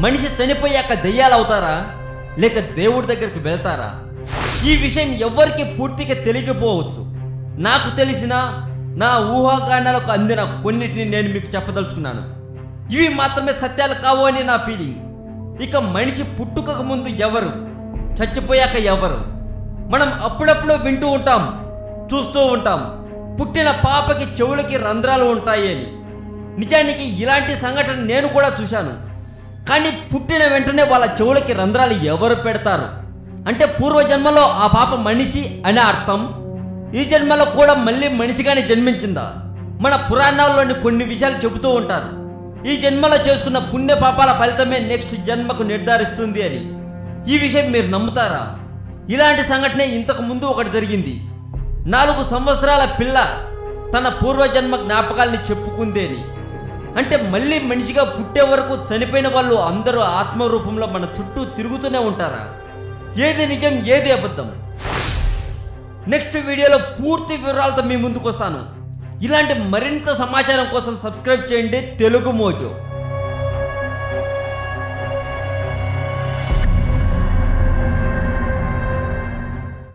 మనిషి చనిపోయాక దెయ్యాలు అవుతారా లేక దేవుడి దగ్గరికి వెళ్తారా? ఈ విషయం ఎవ్వరికి పూర్తిగా తెలియకపోవచ్చు. నాకు తెలిసిన నా ఊహాగానాలకు అందిన కొన్నిటిని నేను మీకు చెప్పదలుచుకున్నాను. ఇవి మాత్రమే సత్యాలు కావు అని నా ఫీలింగ్. ఇక మనిషి పుట్టుకకు ముందు ఎవరు, చచ్చిపోయాక ఎవరు? మనం అప్పుడప్పుడు వింటూ ఉంటాం, చూస్తూ ఉంటాం, పుట్టిన పాపకి చెవులకి రంధ్రాలు ఉంటాయి అని. నిజానికి ఇలాంటి సంఘటన నేను కూడా చూశాను. కానీ పుట్టిన వెంటనే వాళ్ళ చెవులకి రంధ్రాలు ఎవరు పెడతారు? అంటే పూర్వజన్మలో ఆ పాప మనిషి అనే అర్థం. ఈ జన్మలో కూడా మళ్ళీ మనిషిగానే జన్మించిందా? మన పురాణాల్లోని కొన్ని విషయాలు చెబుతూ ఉంటారు. ఈ జన్మలో చేసుకున్న పుణ్య పాపాల ఫలితమే నెక్స్ట్ జన్మకు నిర్ధారిస్తుంది అని. ఈ విషయం మీరు నమ్ముతారా? ఇలాంటి సంఘటన ఇంతకు ముందు ఒకటి జరిగింది. 4 సంవత్సరాల పిల్ల తన పూర్వజన్మ జ్ఞాపకాల్ని చెప్పుకుంది అని. అంటే మళ్ళీ మనిషిగా పుట్టే వరకు చనిపోయిన వాళ్ళు అందరూ ఆత్మరూపంలో మన చుట్టూ తిరుగుతూనే ఉంటారా? ఏది నిజం, ఏది అబద్ధం? నెక్స్ట్ వీడియోలో పూర్తి వివరాలతో మీ ముందుకు వస్తాను. ఇలాంటి మరింత సమాచారం కోసం సబ్స్క్రైబ్ చేయండి తెలుగు మోజో.